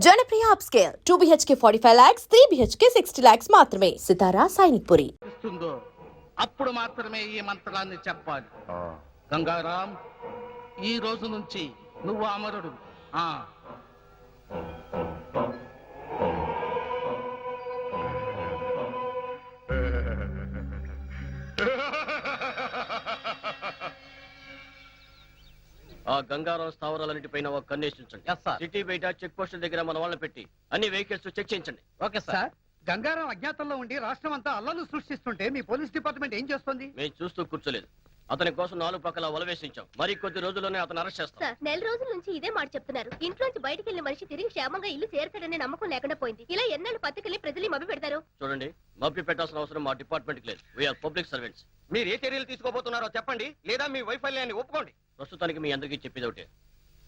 Janapriya upscale 2 BHK 45 lakhs, 3 BHK 60 lakhs మాత్రమే. సితారా సైనిక్పురి. అప్పుడు మాత్రమే ఈ మంత్రాన్ని చెప్పాలి. గంగారాం, ఈ రోజు నుంచి నువ్వు అమరుడు. ఆ గంగారాం స్థావరాలన్నిటిపైన ఒక కన్నేసించండి. సిటీ బయట చెక్ పోస్టుల దగ్గర మన వాళ్ళని పెట్టి అన్ని వెహికల్స్ చెక్ చేయించండి. Okay sir. గంగారాం అజ్ఞాతంలో ఉండి రాష్ట్రం అంతా అల్లలు సృష్టిస్తుంటే మీ పోలీస్ డిపార్ట్మెంట్ ఏం చేస్తుంది? మేము చూస్తూ కూర్చోలేదు. అతని కోసం 4 పక్కల వలవేసించాం. మరి కొద్ది రోజుల్లోనే అతను అరెస్ట్ చేస్తాం. సార్, నెల రోజుల నుంచి ఇదే మాట చెప్తున్నారు. ఇంట్లోంచి బయటికి వెళ్ళిన మనిషి తిరిగి క్షేమంగా ఇల్లు చేరతాడనే నమ్మకం లేకుండా పోయింది. ఇలా ఎన్నాళ్ళు పత్రికల్ని ప్రజలు మభ్య పెడతారు? చూడండి, మభ్య పెట్టాల్సిన అవసరం మా డిపార్ట్మెంట్ లేదు. We're public servants. మీరు ఏ చర్యలు తీసుకోబోతున్నారో చెప్పండి, లేదా మీ వైఫల్యాన్ని ఒప్పుకోండి. ప్రస్తుతానికి మీ అందరికీ చెప్పేది ఒకటే.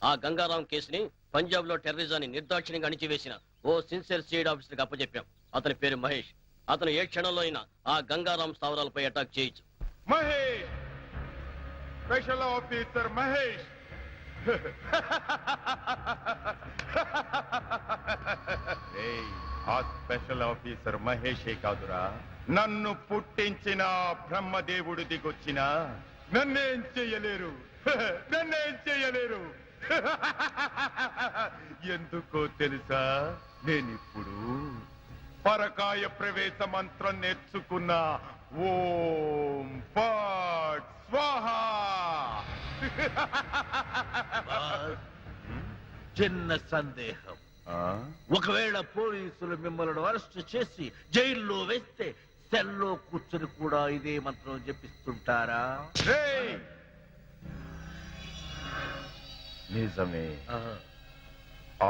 ఆ గంగారాం కేసుని పంజాబ్ లో టెర్రరిజాన్ని నిర్దాక్షిణ్యంగా అణిచివేసిన ఓ సిన్సియర్ సిఐడి ఆఫీసర్ కి అప్పచెప్పాం. అతని పేరు మహేష్. అతను ఏ క్షణంలో అయినా ఆ గంగారాం స్థావరాలపై అటాక్ చేయొచ్చు. Mahesh, special officer Mahesh. ఆ స్పెషల్ ఆఫీసర్ మహేషే కాదురా, నన్ను పుట్టించిన బ్రహ్మదేవుడు దిగొచ్చిన నన్నేం చెయ్యలేరు, నన్నేం చెయ్యలేరు. ఎందుకో తెలుసా? నేనిప్పుడు పరకాయ ప్రవేశ మంత్రం నేర్చుకున్నా. ఓం ఫట్ స్వాహా. చిన్న సందేహం. ఒకవేళ పోలీసులు మిమ్మల్ని అరెస్ట్ చేసి జైల్లో వేస్తే సెల్లో కూర్చొని కూడా ఇదే మంత్రం జపిస్తుంటారా? నిజమే.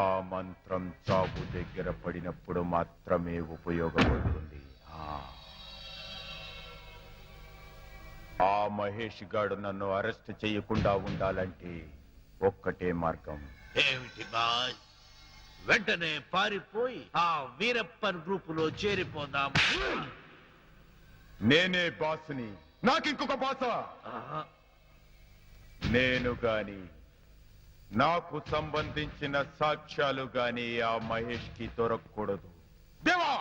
ఆ మంత్రం చావు దగ్గర పడినప్పుడు మాత్రమే ఉపయోగపడుతుంది. ఆ మహేష్ గాడు నన్ను అరెస్ట్ చేయకుండా ఉండాలంటే ఒక్కటే మార్గం. ఏమిటి బాస్? వెంటనే పారిపోయి ఆ వీరప్పన్ గ్రూపులో చేరిపోదాం. నేనే బాసుని, నాకింకొక బాసా? నేను గాని, నాకు సంబంధించిన సాక్ష్యాలు గాని ఆ మహేష్ కి దొరకకూడదు. దేవా,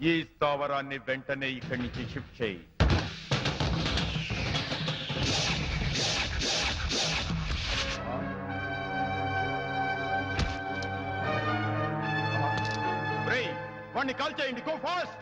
ఈ స్థావరాన్ని వెంటనే ఇక్కడి నుంచి షిఫ్ట్ చేయి. వాడిని కాల్ చేయండి. Go fast.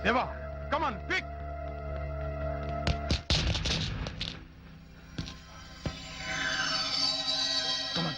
Deva, come on, quick! Come on.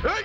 Hey!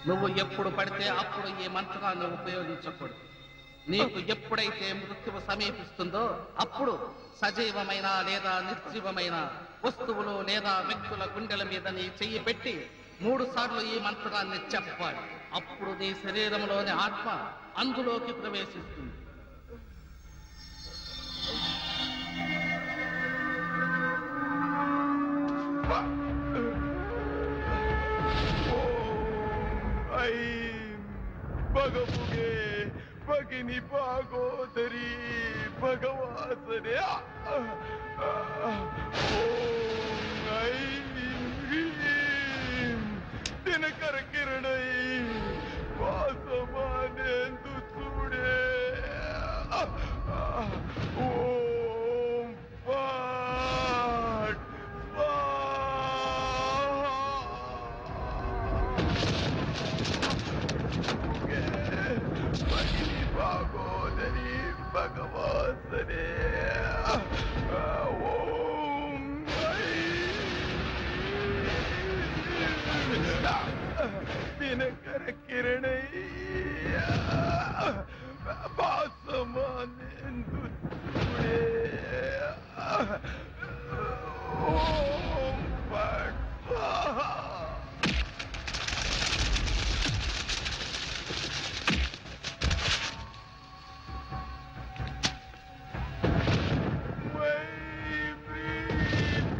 నువ్వు ఎప్పుడు పడితే అప్పుడు ఈ మంత్రాన్ని ఉపయోగించకూడదు. నీకు ఎప్పుడైతే మృత్యువు సమీపిస్తుందో అప్పుడు సజీవమైన లేదా నిర్జీవమైన వస్తువులు లేదా వ్యక్తుల గుండెల మీద నీ చెయ్యి పెట్టి 3 సార్లు ఈ మంత్రాన్ని చెప్పాలి. అప్పుడు నీ శరీరంలోని ఆత్మ అందులోకి ప్రవేశిస్తుంది. భగవుగే భగిని భాగోదరి భగవాసనే దినకర కిరణై వాసమానేందు చూడే ఓం పాట్ భాగోదరి భగవాసనే ఓం దినకర కిరణై భాసమానేందు చూడే ఓం పట్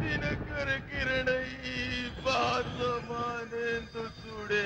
దినకర కిరణై భాసమానేందు చూడే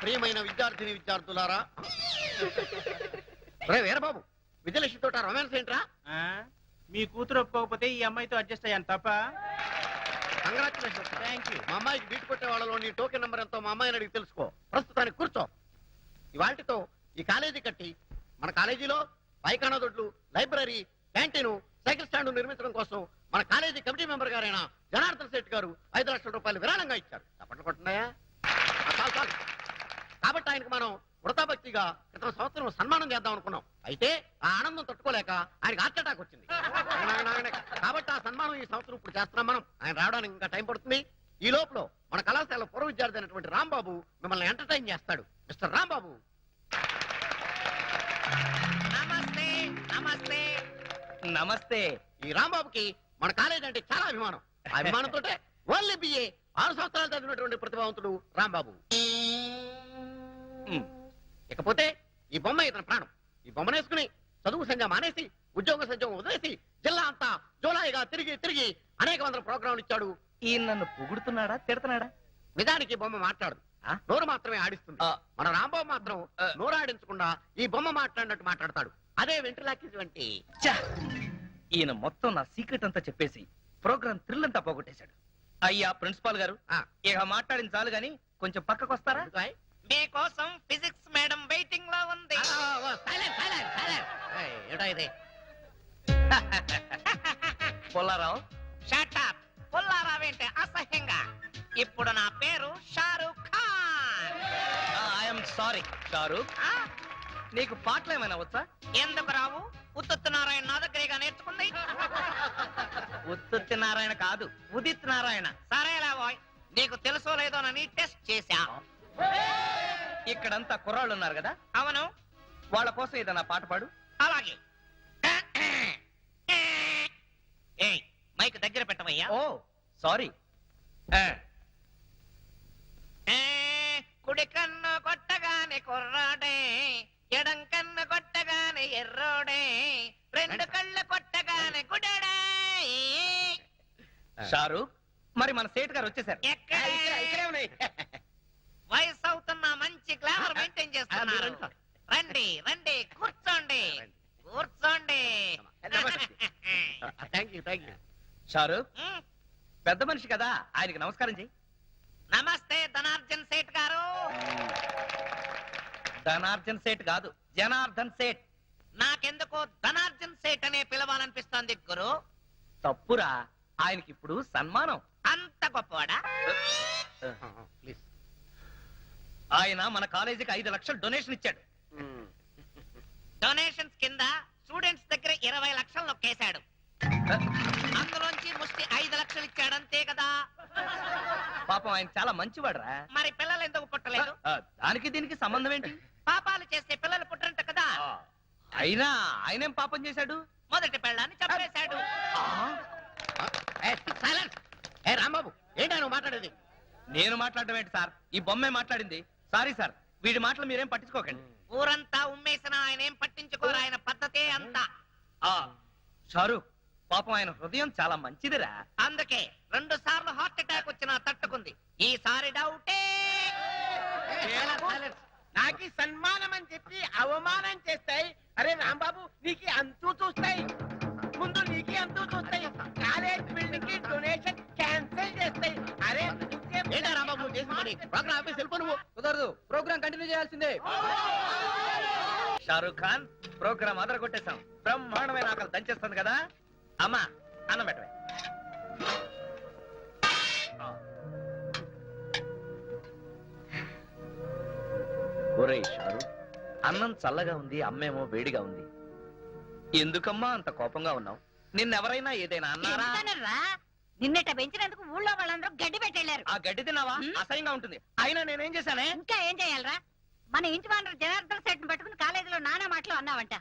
ప్రియమైన విద్యార్థిని విద్యార్థులారా, రే వీరబాబు, విజయలక్ష్మి తోట రొమాన్స్ ఏంట్రా? మీ కూతురు ఒప్పుకోకపోతే ఈ అమ్మాయితో అడ్జస్ట్ అయ్యాను తప్ప. కంగ్రాచులేషన్స్. Thank you. మా అమ్మాయికి బీట్ కొట్టే వాళ్ళలో నీ టోకెన్ నెంబర్ ఎంతో మా అమ్మాయిని అడిగి తెలుసుకో. ప్రస్తుతానికి కూర్చో. ఇవాటితో ఈ కాలేజీ కట్టి మన కాలేజీలో పైకానా దొడ్లు, లైబ్రరీ, క్యాంటీన్, సైకిల్ స్టాండ్ నిర్మించడం కోసం మన కాలేజీ కమిటీ మెంబర్ గారైన జనార్దన్ శెట్టి గారు 5 లక్షల రూపాయలు విరాళంగా ఇచ్చారు. తప్పట్లు కొట్టున్నాయా? చాలు చాలు. కాబట్టి ఆయనకు మనం వృతాభక్తిగా క్రితం సంవత్సరం సన్మానం చేద్దాం అనుకున్నాం. అయితే ఆ ఆనందం తట్టుకోలేక ఆయనకు హార్ట్ అటాక్ వచ్చింది. కాబట్టి ఆ సన్మానం ఈ సంవత్సరం ఇప్పుడు చేస్తున్నాం మనం. ఆయన రావడానికి ఇంకా టైం పడుతుంది. ఈ లోపల మన కళాశాల పూర్వ విద్యార్థి అయినటువంటి రాంబాబు మిమ్మల్ని ఎంటర్టైన్ చేస్తాడు. మిస్టర్ రాంబాబు. నమస్తే. నమస్తే. నమస్తే. ఈ రాంబాబుకి మన కాలేజ్ అంటే చాలా అభిమానం. ఆ అభిమానంతో ఓన్లీ బిఏ 6 సంవత్సరాలు చదివినటువంటి ప్రతిభావంతుడు రాంబాబు. ఇకపోతే ఈ బొమ్మ ఇతని ప్రాణం. ఈ బొమ్మనేసుకుని చదువు సంధ్య మానేసి ఉద్యోగ సంధ్యం వదిలేసి జిల్లా అంతా జోలాయిగా తిరిగి తిరిగి అనేక వందల ప్రోగ్రాంలు ఇచ్చాడు. ఈయన నన్ను పొగుడుతున్నాడా తిడతాడా? నిజానికి బొమ్మ మాట్లాడదు, నోరు మాత్రమే ఆడిస్తుంది. మన రాంబాబు మాత్రం నోరు ఆడించకుండా ఈ బొమ్మ మాట్లాడినట్టు మాట్లాడతాడు. అదే వెంట్రులాకిస్ వంటి. ఈయన మొత్తం నా సీక్రెట్ అంతా చెప్పేసి ప్రోగ్రామ్ థ్రిల్ అంతా పోగొట్టేశాడు. అయ్యా ప్రిన్సిపాల్ గారు, ఇక మాట్లాడిన చాలు గాని కొంచెం పక్కకు వస్తారా? మీకోసం ఫిజిక్స్ మేడం వెయిటింగ్ లో ఉంది. పుల్లారావు. షటప్. పుల్లారావు ఏంటి అసహ్యంగా? ఇప్పుడు నా పేరు షారూక్ ఖాన్. I'm sorry Shahrukh. నీకు పాటలు ఏమైనా వచ్చా? ఎందుకు రావు? ఉత్తుత్తి నారాయణ కాదు, ఉదిత్ నారాయణ. సరేలా బాయ్, నీకు తెలుసో లేదోనని టెస్ట్ చేశా. ఇక్కడంతా కుర్రాళ్ళు ఉన్నారు కదా, అవును. వాళ్ళ కోసం ఏదన్నా పాట పాడు. అలాగే. ఏయ్, మైక్ దగ్గర పెట్టవయ్యా. ఓ సారీ. కుడి కన్ను కొట్టగానే కుర్రాడే, ఎడం కన్ను కొట్టగానే ఎర్రోడే, రెండు కళ్ళు కొట్టగానే గుడడే. షారూక్, మరి మన సేట్ గారు వచ్చేసారు. ఇక్కడే ఉన్నాయి. వయసు అవుతున్న మంచి గ్లామర్ మెయింటైన్ చేస్తున్నారు. రండి రండి, కూర్చోండి కూర్చోండి. షారూక్, పెద్ద మనిషి కదా, ఆయనకి నమస్కారం చెయ్యి. నమస్తే ధనార్జన్ సేట్ గారు. ధనార్జన్ సేట్ కాదు, జనార్దన్ సేట్. నాకెందుకో ధనార్జన్ సేట్ అనే పిలవాలనిపిస్తోంది గురు. తప్పురా, ఆయనకి ఇప్పుడు సన్మానం. అంత గొప్పవాడా? ఆయన మన కాలేజీకి 5 లక్షలు డొనేషన్ ఇచ్చాడు. డొనేషన్స్ కింద స్టూడెంట్స్ దగ్గర 20 లక్షలు నొక్కేశాడు. అందులోంచి ముష్టి 5 లక్షలు ఇచ్చాడు, అంతే కదా? పాపం ఆయన చాలా మంచివాడురా. మరి పిల్లలు ఎందుకు పుట్టలేదు? దానికి దీనికి సంబంధం ఏంటి? పాపాలు చేస్తే పిల్లలు పుట్టరంట కదా. అయినా ఆయనేం పాపం చేశాడు? మొదటి పెళ్ళాన్ని చంపేశాడు. రాంబాబు, ఏంటా నువ్వు మాట్లాడేది? నేను మాట్లాడడం ఏంటి సార్, ఈ బొమ్మే మాట్లాడింది. సారీ సార్, వీడి మాటలు మీరేం పట్టించుకోకండి. ఊరంతా ఉమ్మేసిన ఆయన ఏం పట్టించుకోరు, ఆయన పద్ధతే అంతా. షారూక్, పాపం ఆయన హృదయం చాలా మంచిదిరా. అందుకే 2 సార్లు హార్ట్ అటాక్ వచ్చినా తట్టుకుంది. ఈసారి డౌటే. నాకు సన్మానం అని చెప్పి అవమానం చేస్తాయి. అరే రాంబాబు, నీకు అంతూ చూస్తాయి, ముందు నీకు అంతూ చూస్తాయి. కాలేజ్ బిల్డింగ్ కి డొనేషన్ క్యాన్సిల్ చేస్తాయి. అరే ఏంటా రాంబాబు నువ్వు చేసిన పని? ప్రోగ్రామ్ ఆఫీస్ వెళ్ళిపో. నువ్వు కుదరదు, ప్రోగ్రామ్ కంటిన్యూ చేయాల్సిందే. షారూక్ ఖాన్, ప్రోగ్రామ్ అదర కొట్టేశాం. బ్రహ్మాండమైన ఆకలి దంచేస్తుంది కదా. అమ్మా, అన్నం పెట్టవే. ఒరేయ్ షారూక్, అన్నం చల్లగా ఉంది, అమ్మేమో వేడిగా ఉంది. ఎందుకమ్మా అంత కోపంగా ఉన్నావు? నిన్నెవరైనా ఏదైనా అన్నారా? నిన్నట పెంచినందుకు ఊళ్ళో వాళ్ళందరూ గడ్డి పెట్టెళ్ళారు. ఆ గడ్డి తిన్నావా? అసహ్యంగా ఉంటుంది. అయినా నేనేం చేశానే? ఇంకా ఏం చేయాలరా? మన ఇంటి వానరు జనార్దన్ సెట్ పట్టుకుని కాలేజీలో నానా మాటలు అన్నావంట.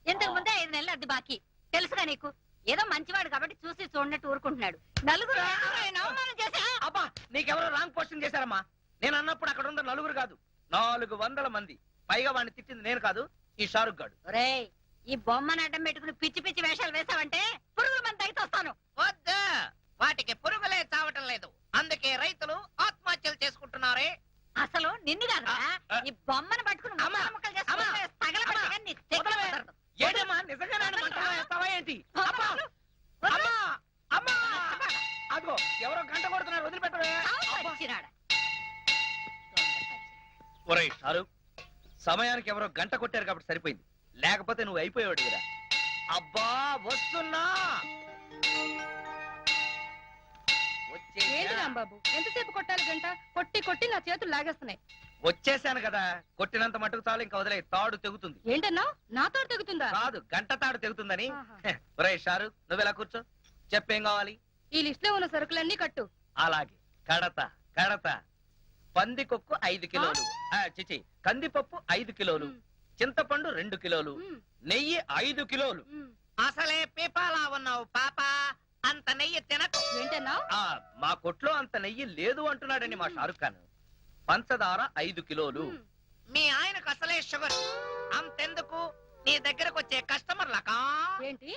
ఇంతకు ముందే 5 నెలలు అద్దె బాకీ. తెలుసుగా నీకు? ఏదో మంచివాడు కాబట్టి చూసి చూడనట్టు ఊరుకుంటున్నాడు. నలుగురు అవమానం చేశా. అబ్బా, నీకెవరో రాంగ్ పోస్టింగ్ చేశారమ్మా. నేను అన్నప్పుడు అక్కడ ఉన్న నలుగురు కాదు, 400 మంది. పైగా వాడిని తిట్టింది నేను కాదు, ఈ షారుఖ్ గాడు. ఒరేయ్, ఈ బొమ్మను అడ్డం పెట్టుకుని పిచ్చి పిచ్చి వేషాలు వేసావంటే పురుగుల మంది తగ్గితొస్తాను. వద్దు, వాటికి పురుగులే చావటం లేదు. అందుకే రైతులు ఆత్మహత్యలు చేసుకుంటున్నారే. అసలు నిన్ను కాదురా, ఈ బొమ్మను పట్టుకుని ముక్కలు చేసుకుంటే తగలబెట్టగా నీ తెగ కుదరదు. ఏంటమ్మా, నిజంగా మంటలో వేస్తావా ఏంటి? అబ్బా, అమ్మా, అమ్మా! అదిగో ఎవరో గంట కొడుతున్నారు, వదిలిపెట్టవే. వచ్చినాడా? ఒరేయ్ షారుఖ్, సమయానికి ఎవరో గంట కొట్టారు కాబట్టి సరిపోయింది, లేకపోతే నువ్వు అయిపోయాడు కదా. అబ్బా, వస్తున్నా. ఏంటి రాంబాబు, ఎంతసేపు కొట్టాలి గంట? కొట్టి కొట్టి నా చేతులు లాగేస్తున్నాయి. వచ్చేసాను కదా, కొట్టినంత మటుకు చాలు, ఇంకా వదిలే. తాడు తెగుతుంది. ఏంటన్నా, నా తోడు తెగుతుందా? కాదు, గంట తాడు తెగుతుందని. ఆహా. ఒరేయ్ షారుఖ్, నువ్వెలా కూర్చో, చెప్పేం కావాలి? ఈ లిస్ట్ లో ఉన్న సరుకులన్నీ కట్టు. అలాగే. కడత కడత. పందికొక్కు 5 కిలోలు, చిచి కందిపప్పు 5 కిలోలు, చింతపండు 2 కిలోలు, నెయ్యి 5 కిలోలు. అసలే పీపాలా ఉన్నావు పాప, అంత నెయ్యి తినకు. ఏంటన్నా? మా కొట్లో అంత నెయ్యి లేదు అంటున్నాడని మా షారుఖ్ ఖాన్. పంచదార 5 కిలోలు. మీ ఆయనకు అసలే షుగర్. అంతెందుకు, నీ దగ్గరకు వచ్చే కస్టమర్లకా? ఏంటి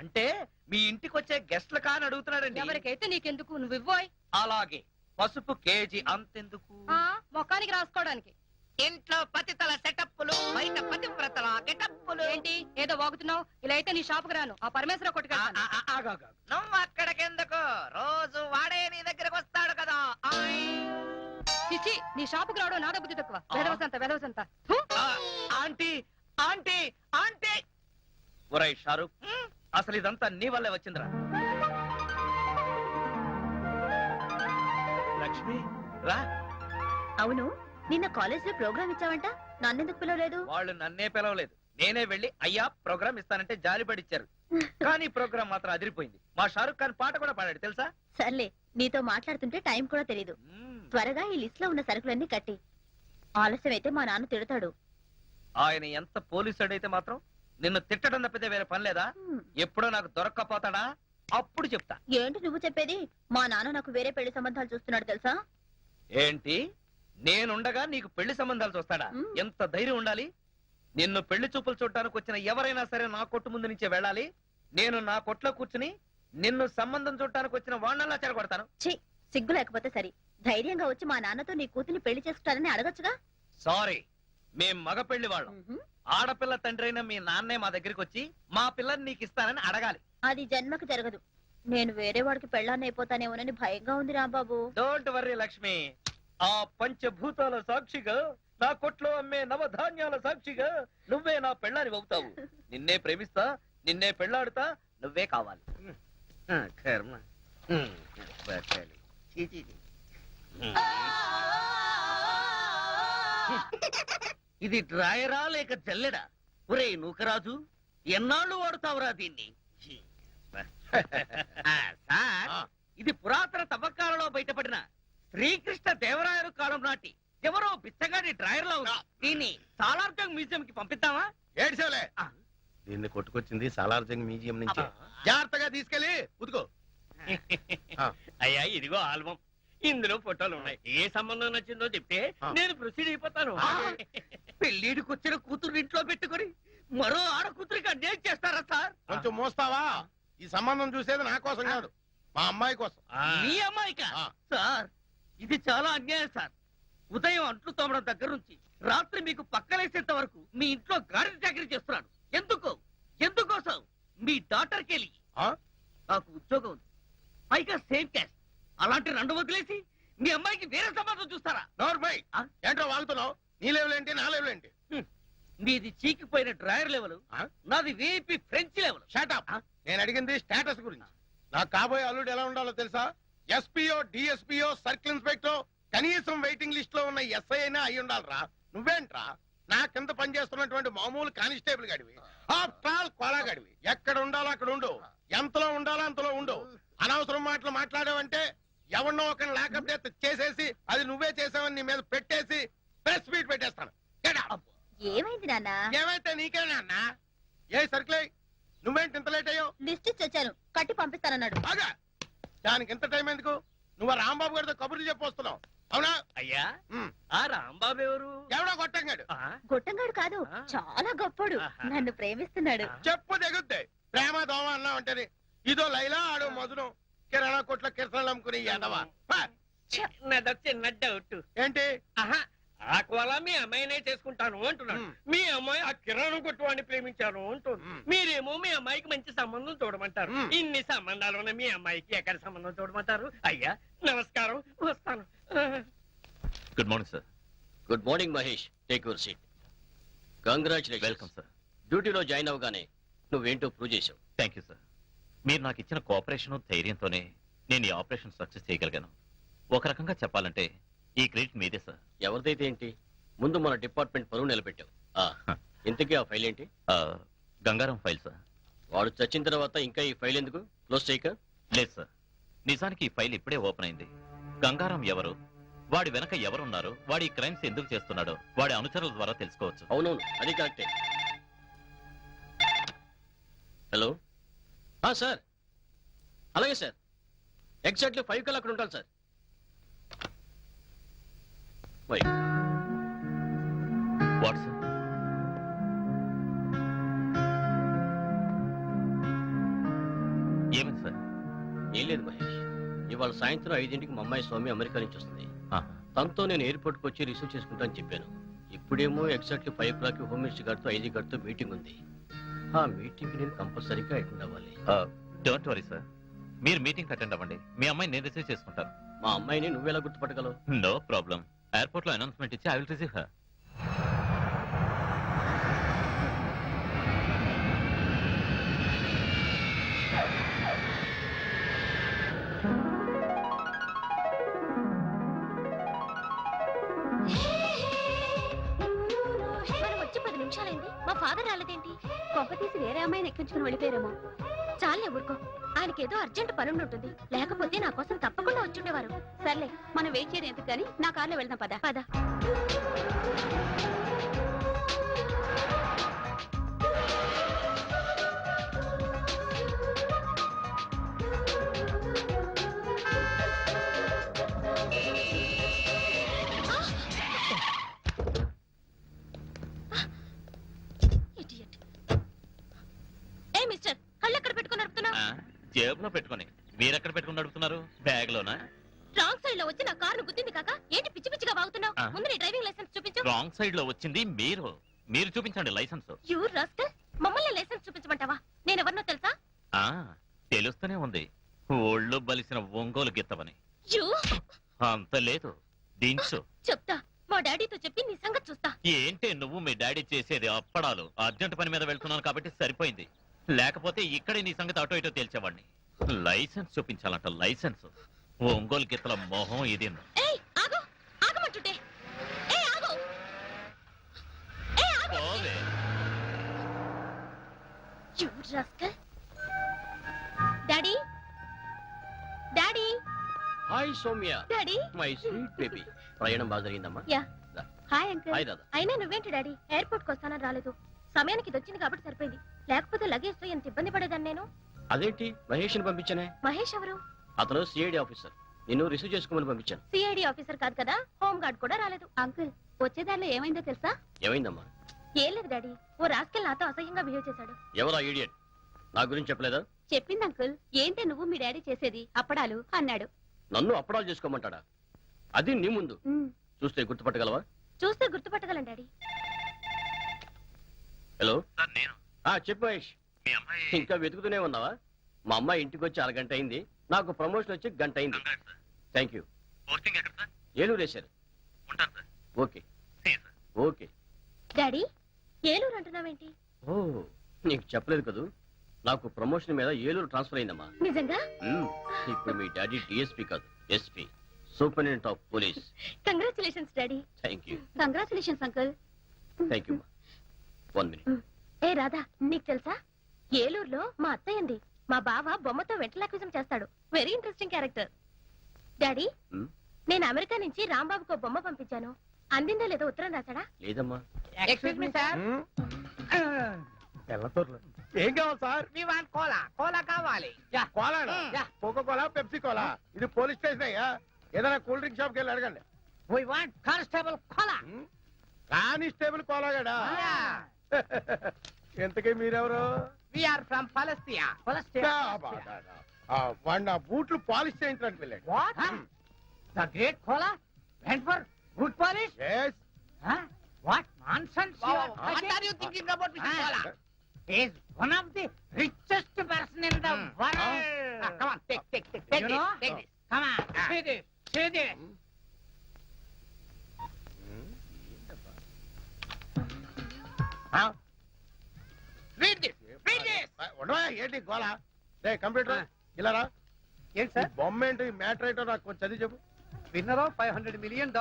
అంటే మీ ఇంటికి వచ్చే గెస్ట్ల కాని అడుగుతున్నాడండి. ఎవరికైతే నీకెందుకు, నువ్వు ఇవ్వోయ్. అలాగే. పసుపు కేజీ అంతెందుకు? మొఖానికి రాసుకోవడానికి. ఇంట్లో పతితల సెటప్పులు, బయట పతివ్రతల గెటప్పులు. ఏంటి ఏదో వాగుతున్నావు? ఇలా అయితే నీ షాపుకు రాను, ఆ పరమేశ్వర కొట్టుకెళ్తాను. నువ్వు అక్కడికెందుకు, రోజు వాడే నీ దగ్గరకు వస్తాడు కదా. చిచ్చి, నీ షాపుకు రావడం నాద బుద్ధి తక్కువ. వెదవసంత వెదవసంత. Aunty aunty aunty! ఒరేయ్ షారుఖ్, అసలు ఇదంతా నీ వల్లే వచ్చిందిరా. లక్ష్మి రా. అవును, నిన్న కాలేజ్ లో ప్రోగ్రామ్ ఇచ్చావంట, నన్నెందుకు పిలవలేదు? వాళ్ళు నన్నే పిలవలేదు, నేనే వెళ్ళి అయ్యా ప్రోగ్రామ్ ఇస్తానంటే జాలిపడిచ్చారు. కానీ ప్రోగ్రామ్ మాత్రం అదిరిపోయింది. మా షారుఖ్ ఖాన్ పాట కూడా పాడాడు తెలుసా? సర్లే, నీతో మాట్లాడుతుంటే టైం కూడా తెలీదు. త్వరగా ఈ లిస్ట్ లో ఉన్న సరుకులన్నీ కట్టి. ఆలస్యం అయితే మా నాన్న తిడతాడు. ఆయన ఎంత పోలీసుడైతే మాత్రం నిన్ను తిట్టడం తప్పితే వేరే పని లేదా? ఎప్పుడో నాకు దొరక్కపోతాడా అప్పుడు చెప్తా. ఏంటి నువ్వు చెప్పేది? మా నాన్న నాకు వేరే పెళ్లి సంబంధాలు చూస్తున్నాడు తెలుసా? ఏంటి, నేనుండగా నీకు పెళ్లి సంబంధాలు చూస్తాడా? ఎంత ధైర్యం ఉండాలి! నిన్ను పెళ్లి చూపులు చూడటానికి వచ్చిన ఎవరైనా సరే నా కొట్టు ముందు నుంచే వెళ్ళాలి. నేను నా కొట్లో కూర్చుని నిన్ను సంబంధం చూడటానికి వచ్చిన వాళ్ళలా చెరగొడతాను. ఛీ, సిగ్గు లేకపోతే సరి. ధైర్యంగా వచ్చి మా నాన్నతో నీ కూతుర్ని పెళ్లి చేసుకుంటారని అడగచ్చుగా. సారీ, మేం మగ పెళ్లి వాళ్ళం. ఆడపిల్ల తండ్రి అయిన మీ నాన్నే మా దగ్గరికి వచ్చి మా పిల్లని నీకు ఇస్తానని అడగాలి. అది జన్మకు జరగదు. నేను వేరే వాడికి పెళ్ళాన్ని అయిపోతానేమోనని భయంగా ఉంది రాంబాబు. డోంట్ వర్రీ లక్ష్మి, ఆ పంచభూతాల సాక్షిగా, నా కొట్లో అమ్మే నవధాన్యాల సాక్షిగా నువ్వే నా పెళ్ళాని అవుతావు. నిన్నే ప్రేమిస్తా, నిన్నే పెళ్ళాడుతా, నువ్వే కావాలి. కర్మ. బతకాలి. చీ, చీ, చీ. ఇది డ్రాయరా లేక జల్లెడా? ఒరే నూకరాజు, ఎన్నాళ్ళు వాడుతావురా దీన్ని? సార్, ఇది పురాతన తవ్వకాలలో బయటపడిన శ్రీకృష్ణ దేవరాయలు కాలం నాటి ఎవరో బిచ్చగాడి డ్రాయర్ లో ఉంది. దీన్ని సాలార్జంగ్ మ్యూజియం కి పంపిద్దామా? ఏడ్చేలే. దీన్ని కొట్టుకొచ్చింది సాలార్జంగ్ మ్యూజియం నుంచి. జాగ్రత్తగా తీసుకెళ్ళి ఉతుకో. అయ్యా ఇదిగో ఆల్బం, ఇందులో ఫోటోలు ఉన్నాయి. ఏ సంబంధం నచ్చిందో చెప్తే నేను ప్రొసీడ్ అయిపోతాను. పెళ్లిడికి వచ్చిన కూతురు ఇంట్లో పెట్టుకొని మరో ఆడ కూతురికి అన్యాయం చేస్తారా సార్? కొంచెం మోస్తావా? ఈ సంబంధం చూసేది నా కోసం కాదు, మా అమ్మాయి కోసం. మీ అమ్మాయికా? సార్, ఇది చాలా అన్యాయం సార్. ఉదయం అంట్లు తోమడం దగ్గర నుంచి రాత్రి మీకు పక్కలేసేంత వరకు మీ ఇంట్లో గాడి చాకరీ చేస్తున్నాడు. ఎందుకోసం? మీ డాక్టర్ కెళ్ళి నాకు ఉద్యోగం ఉంది, పైగా సేమ్ క్యాస్ట్. అలాంటి రెండు వదిలేసి మీ అమ్మాయికి వేరే సంబంధం చూస్తారా? నోర్మై, ఏంటో వాగుతున్నావు? నీ లెవెల్ ఏంటి, నా లెవెల్ ఏంటి? మీది చీకిపోయిన డ్రాయర్ లెవెల్, నాది వీపీ ఫ్రెంచ్ లెవెల్. షటప్. నేను అడిగింది స్టేటస్ గురించి. నాకు కాబోయే అల్లుడు ఎలా ఉండాలో తెలుసా? ఎస్పీఓ, డిఎస్పీఓ, సర్కిల్ ఇన్స్పెక్టర్, కనీసం వెయిటింగ్ లిస్ట్ లో ఉన్న ఎస్ఐ అయినా అయి ఉండాలరా. నువ్వేంట్రా నా కింద పనిచేస్తున్నటువంటి మామూలు కానిస్టేబుల్ గడివి, ఆఫ్టర్ ఆల్ కొలాగడివి. ఎక్కడ ఉండాలో అక్కడ ఉండు, ఎంతలో ఉండాలో అంతలో ఉండు. అనవసరం మాటలు మాట్లాడావంటే ఎవరినో ఒకరిని లాకప్ డెత్ చేసేసి అది నువ్వే చేసావని నీ మీద పెట్టేసి ప్రెస్ మీట్ పెట్టేస్తాను. ఏమైంది నాన్న? ఏమైతే నీకే నాన్న. ఏ సర్కిల్, నువ్వేంటి ఇంత లేట్ అయ్యావు? లిస్ట్ ఇచ్చి వచ్చాను, కట్టి పంపిస్తానన్నాడు. బాగా దానికి ఇంత టైం ఎందుకు? నువ్వు రాంబాబు గారితో కబుర్లు చెప్పొస్తున్నావు అవునా? అయ్యా, ఆ రాంబాబు ఎవరు? ఎవడో గొట్టంగాడు. గొట్టంగాడు కాదు, చాలా గొప్పడు. నన్ను ప్రేమిస్తున్నాడు. చెప్పు దిగుద్ది. ప్రేమ దోమ అన్నా ఉంటది. ఇదో లైలా, ఆడో మధురం. కిరాణా కొట్ల కిరసనాలు అమ్ముకుని ఎదవా. చిన్న డౌట్. ఏంటి? ఆ కోలా మీ అమ్మాయినే చేసుకుంటాను అంటున్నాడు. మీ అమ్మాయి ఆ కిరాణం కొట్టు వాడిని ప్రేమించాను అంటుంది. మీరేమో మీ అమ్మాయికి మంచి సంబంధం చూడమంటారు. ఇన్ని సంబంధాలు ఉన్న మీ అమ్మాయికి ఎక్కడ సంబంధం చూడమంటారు? అయ్యా నమస్కారం, వస్తాను. Good morning sir. Good morning Mahesh, take your seat. Congratulation. Welcome sir. డ్యూటీలో జాయిన్ అవగానే నువ్వేంటో ప్రూవ్ చేసావు. Thank you sir. మీరు నాకు ఇచ్చిన కోఆపరేషన్ ధైర్యంతోనే నేను ఈ ఆపరేషన్ సక్సెస్ చేయగలిగాను. ఒక రకంగా చెప్పాలంటే ఈ క్రెడిట్ మీదే సార్. ఎవరిదైతే ఏంటి, ముందు మన డిపార్ట్మెంట్ పరువు నిలబెట్టావు. ఇంతకీ ఆ ఫైల్ ఏంటి? Gangaram file sir. వాడు చచ్చిన తర్వాత ఇంకా ఈ ఫైల్ ఎందుకు క్లోజ్ చేయక? లేదు సార్, నిజానికి ఈ ఫైల్ ఇప్పుడే ఓపెన్ అయింది. గంగారం ఎవరు, వాడి వెనక ఎవరున్నారు, వాడి క్రైమ్స్ ఎందుకు చేస్తున్నాడో వాడి అనుచరుల ద్వారా తెలుసుకోవచ్చు. అవునవును, అది కరెక్టే. హలో సార్, అలాగే సార్, ఎగ్జాక్ట్లీ 5 కల్లా అక్కడ ఉంటాను సార్. What sir? ఏమైంది సార్? ఏం లేదు మహేష్, ఇవాళ సాయంత్రం 5ంటికి మా అమ్మాయి స్వామి అమెరికా నుంచి వస్తుంది. తనతో నేను ఎయిర్పోర్ట్కి వచ్చి రిసీవ్ చేసుకుంటానని చెప్పాను. ఇప్పుడేమో ఎగ్జాక్ట్లీ 5 o'clock హోమ్ మినిస్టర్ గారితో 5 గారితో మీటింగ్ ఉంది. ఆ మీటింగ్ నేను కంపల్సరీగా అటెండ్ అవ్వాలి. డోంట్ వరీ సార్, మీరు మీటింగ్ అటెండ్ అవ్వండి. మీ అమ్మాయిని నేను రిసీవ్ చేసుకుంటాను. మా అమ్మాయిని నువ్వెలా గుర్తుపట్టగలవు? No problem. ఎయిర్పోర్ట్ లో అనౌన్స్మెంట్ ఇచ్చి ఐ విల్ రిసీవ్ హర్. మనం వచ్చి 10 నిమిషాలైంది. మా ఫాదర్ రాలేదేంటి? కొంప తీసి వేరే అమ్మాయిని ఎక్కించుకుని వెళ్ళిపోయారేమో. చాలే ఊరుకో, ఆయనకేదో అర్జెంట్ పని ఉంటుంది. లేకపోతే నా కోసం తప్పకుండా వచ్చుండేవారు. సర్లే, మనం వెయిట్ చేయడం ఎందుకు కానీ నా కార్లో వెళ్దాం. పద పద. ఏ మిస్టర్, కళ్ళు ఎక్కడ పెట్టుకుని నడుపుతున్నావు? జేబులో పెట్టుకొని. మీరెక్కడ పెట్టుకుని నడుపుతున్నారు? బ్యాగ్ లోనా? రాంగ్ సైడ్ లో వచ్చి నా కారును గుద్దింది కాక ఏంటి పిచ్చి పిచ్చిగా వాగుతున్నావు? ముందు నీ డ్రైవింగ్ లైసెన్స్ చూపించు. రాంగ్ సైడ్ లో వచ్చింది మీరు చూపించండి లైసెన్స్. యూ రాస్కల్, మమ్మల్ని లైసెన్స్ చూపించమంటావా? నేనెవరినో తెలుసా? తెలుస్తూనే ఉంది, ఒళ్ళు బలిసిన ఒంగోలు గిత్తవని. యూ అంత లేదు, దించు. చెప్తా, మా డాడీతో చెప్పి నీ సంగతి చూస్తా. ఏంటి నువ్వు మీ డాడీ చేసేది? అప్పడాలు. అర్జెంట్ పని మీద వెళ్తున్నాను కాబట్టి సరిపోయింది, లేకపోతే ఇక్కడే నీ సంగతి అటో ఇటో తేల్చేవాడిని. లైసెన్స్ చూపించాలంట, లైసెన్స్. ఒంగోలు గిత్తల మొహం ఇది. ఏయ్ ఆగు, ఆగమంటుంటే. ఏయ్ ఆగు, ఏయ్ ఆగు. You rascal. Daddy, daddy. Hi Soumya. Daddy. My sweet baby. ప్రయాణం బాగా జరిగిందమ్మా? యా. Hi uncle. హాయ్ దాదా. అయినా నువ్వేంటి డాడీ ఎయిర్పోర్ట్ కి వస్తానని రాలేదు? సమయానికి ఇది వచ్చింది కాబట్టి సరిపోయింది, లేకపోతే లగేజ్ తో ఎంత ఇబ్బంది పడేదాన్ని నేను. అదేంటి, మహేష్ ని పంపించానే? మహేష్ ఎవరు? అతను సిఐడి ఆఫీసర్. నిన్ను రిసీవ్ చేసుకోమని పంపించాను. సిఐడి ఆఫీసర్ కాదు కదా, హోమ్ గార్డ్ కూడా రాలేదు. అంకుల్, వచ్చేదారిలో ఏమైందో తెలుసా? ఏమైందమ్మా? ఏం లేదు డాడీ, ఓ రాస్కెల్ నాతో అసహ్యంగా బిహేవ్ చేశాడు. ఎవరా ఈడియట్? నా గురించి చెప్పలేదా? చెప్పింది అంకుల్. ఏంటి నువ్వు మీ డాడీ చేసేది అప్పడాలు అన్నాడు. నన్ను అప్పడాలు చేసుకోమంటాడా? అది నీ ముందు చూస్తే గుర్తుపట్టగలవా? చూస్తే గుర్తుపట్టగలను డాడీ. హలో, చెప్పు మహేష్. ఇంకా వెతుకుతూనే ఉన్నావా? మా అమ్మాయి ఇంటికి వచ్చి అరగంట అయింది, నాకు ప్రమోషన్ వచ్చి గంట అయింది. Thank you. ఏలూరు వేశారు. Okay okay. డాడీ, ఏలూరు అంటున్నావేంటి? ఓ, నీకు చెప్పలేదు కదూ, నాకు ప్రమోషన్ మీద ఏలూరు ట్రాన్స్ఫర్ అయిందమ్మా. నిజంగా? ఇప్పుడు మీ డాడీ డిఎస్పీ కాదు, SP, superintendent of police. Congratulations daddy. Thank you. Congratulations uncle. Thank you. 1 minute. ఏ రాధా, నీకు తెలుసా ఏలూరులో మా అత్తయ్యంది మా బావ బొమ్మతో వెంటలాక్విజం చేస్తాడు. Very interesting character. డాడీ, నేను అమెరికా నుంచి రాంబాబుకు బొమ్మ పంపించాను, అందిందో లేదో ఉత్తరం రాశాడా? లేదమ్మా. Excuse me sir. ఏం కావాలి sir? We want cola. Cola కావాలి. Cola? Coca cola, Pepsi cola? ఇది పోలీస్ స్టేషన్ అయ్యా, ఏదైనా కూల్ డ్రింక్ షాప్ కి వెళ్ళి అడగండి. We want constable cola. Constable కోలాగాడా? ఎంతకీ మీరెవరు? We are from Palestina. వాడు నా బూట్లు పాలిష్ చేయించడానికి వెళ్ళాడు. What? The great cola went for boot polish? yes. What nonsense you are talking? What are you thinking about Mr. Kola? He is one of the richest person in the world. Come on, take this. Take this. Come on, see this. See this. Read this. Read this. ఉండవా ఏంటి గోళ? రే computer ఇలా రా. ఏంటి sir? బొమ్మ ఏంటి, matter ఏంటో నాకు కొంచెం చదివి చెప్పు. Winner of $500 million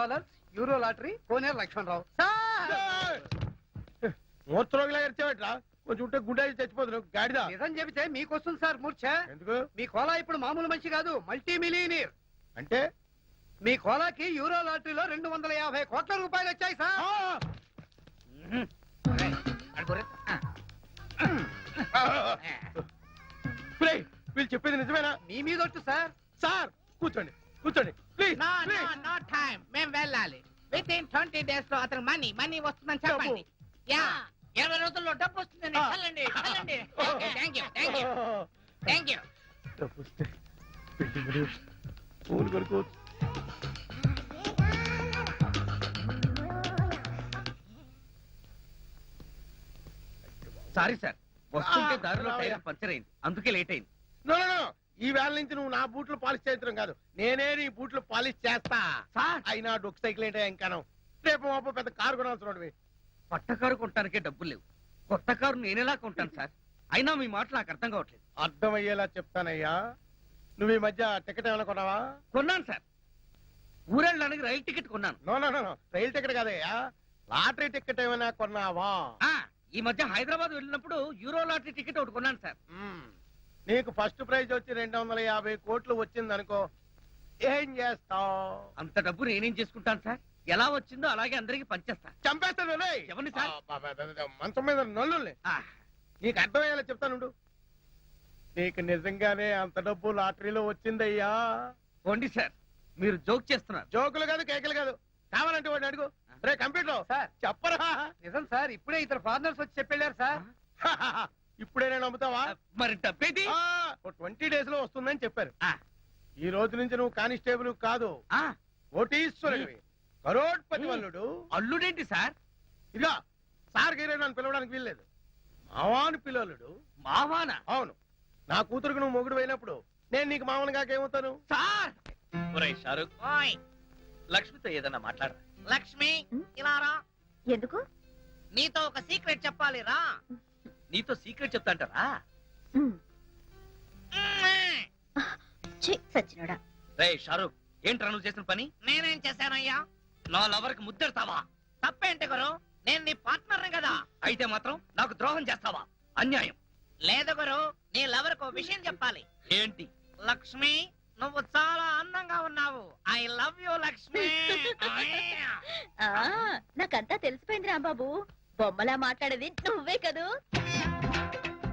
euro lottery Koneru Lakshmanarao. మూర్చరోగిలా ఎరిచేవట్రా, కొంచెం ఉంటే గుండె చచ్చిపోతున్నావు గాడిదా. నిజం చెబితే మీకొస్తుంది సార్ మూర్ఛ. ఎందుకు? మీ కోలా ఇప్పుడు మామూలు మనిషి కాదు, మల్టీ మిలియనీర్. అంటే మీ కోలాకి యూరో లాటరీలో 250 కోట్ల రూపాయలు వచ్చాయి సార్. వీళ్ళు చెప్పేది నిజమేనా? మీ మీద ఒట్టు సార్. సార్ కూర్చోండి కూర్చోండి ప్లీజ్. No time. మేము వెళ్ళాలి. విత్ ఇన్ 20 days లో అతను మనీ వస్తుందని చెప్పండి. యా, 20 రోజుల్లో డబ్బు వస్తుందని వెళ్ళండి. Thank you. Thank you. డబ్బు వస్తే బిల్డింగులు, పూలు కొనుక్కోవచ్చు. సారీ సార్, వస్తుంటే దారిలో టైర్ పంచర్ అయింది, అందుకే లేట్ అయింది. నో నో నో, ఈ వేళ నుంచి నువ్వు నా బూట్లు పాలిష్ చేయించడం కాదు, నేనే నీ బూట్లు పాలిష్ చేస్తా. అయినా డొక్ సైకిల్ ఏంటో ఇంకాను, రేపు మాపో పెద్ద కారు కొనాల్సిన. కొత్త కారు కొనడానికే డబ్బులు లేవు, కొత్త కారు నేనేలా కొంటాను సార్? అయినా మీ మాట నాకు అర్థం కావట్లేదు. అర్థమయ్యేలా చెప్తానయ్యా. నువ్వు ఈ మధ్య టికెట్ ఏమైనా కొన్నావా? కొన్నాను సార్, ఊరెళ్ళడానికి రైలు టికెట్ కొన్నాను. నో నో నో, రైలు టికెట్ కాదయ్యా, లాటరీ టికెట్ ఏమైనా కొన్నావా? ఈ మధ్య హైదరాబాద్ వెళ్ళినప్పుడు యూరో లాటరీ టికెట్ ఒకటి కొన్నాను సార్. నీకు ఫస్ట్ ప్రైజ్ వచ్చి 250 కోట్లు వచ్చింది అనుకో, ఏం చేస్తావు? అంత డబ్బు నేనేం చేసుకుంటాను సార్? ఎలా వచ్చిందో అలాగే అందరికి పంచేస్తా. చంపేస్తాను. ఎవరిని సార్? మంచం మీద నల్లుల్ని. నీకు అర్థమయ్యేలా చెప్తానుండు. నీకు నిజంగానే అంత డబ్బు లాటరీలో వచ్చిందయ్యా. పోండి సార్, మీరు జోక్ చేస్తున్నారు. జోకులు కాదు, కేకలు కాదు. కావాలంటే వాడిని అడుగు. రే కంప్యూటర్ సార్ చెప్పరా. నిజం సార్, ఇప్పుడే ఇద్దరు ఫారినర్స్ వచ్చి చెప్పెళ్ళారు సార్. ఇప్పుడే నేను నమ్ముతావా? మరి డబ్బేది? 20 days లో వస్తుందని చెప్పారు. ఈ రోజు నుంచి నువ్వు కానిస్టేబుల్ కాదు, కోటీశ్వరుడివి, కరోడ్పతి వల్లుడు. అల్లుడేంటి సార్? ఇదిగా సార్ గీరే నన్ను పిలవడానికి వీల్లేదు. మావాను పిల్లలుడు. మావానా? అవును. నా కూతురుకు నువ్వు మొగుడు అయినప్పుడు నేను నీకు మామూలు కాకేమవుతాను? సార్ షారుఖ్, లక్ష్మితో ఏదన్నా మాట్లాడరా? లక్ష్మి ఇలా రా. ఎందుకు? నీతో ఒక సీక్రెట్ చెప్పాలి రా. నీతో సీక్రెట్ చెప్తాంటారా? సచ్చినోడా. రే షారుఖ్, ఏంట్రా నువ్వు చేసిన పని? నేనేం చేశానయ్యా? నా లవర్ కి ముద్దెడతావా? తప్పేంటి గురు, నేను నీ పార్ట్నర్ కదా. అయితే మాత్రం నాకు ద్రోహం చేస్తావా? అన్యాయం. లేదు గురు, నీ లవర్ కు విషయం చెప్పాలి. ఏంటి? లక్ష్మి, నువ్వు చాలా అందంగా ఉన్నావు. I love you Lakshmi. నాకంతా తెలిసిపోయింది రాంబాబు. బొమ్మలా మాట్లాడేది నువ్వే కదూ.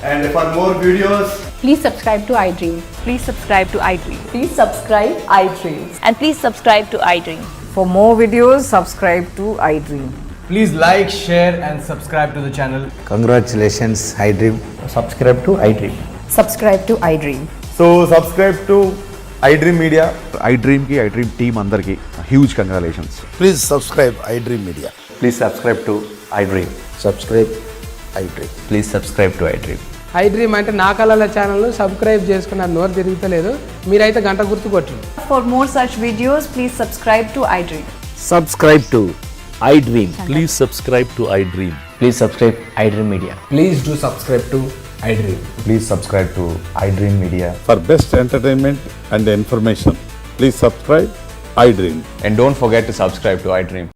And for more videos, Please subscribe to iDream. Please subscribe to iDream. Please subscribe iDream. And please subscribe to iDream. For more videos, subscribe to iDream. please like, share and subscribe to the channel. Congratulations, iDream. Subscribe to iDream. Subscribe to iDream. So subscribe to iDream Media. iDream ki iDream team andarki huge congratulations. Please subscribe iDream Media. Please subscribe to iDream. Subscribe iDream. Please subscribe to iDream. iDream అంటే నా కళల channel subscribe చేసుకున్న నోరు తిరుగుతలేదు. మీరైతే గంట గుర్తు కొట్టండి. For more such videos, please subscribe to iDream. Subscribe to iDream. Please subscribe to iDream. Please subscribe iDream Media. Please do subscribe to iDream. Please subscribe to iDream Media. For best entertainment and information, please subscribe iDream. And don't forget to subscribe to iDream.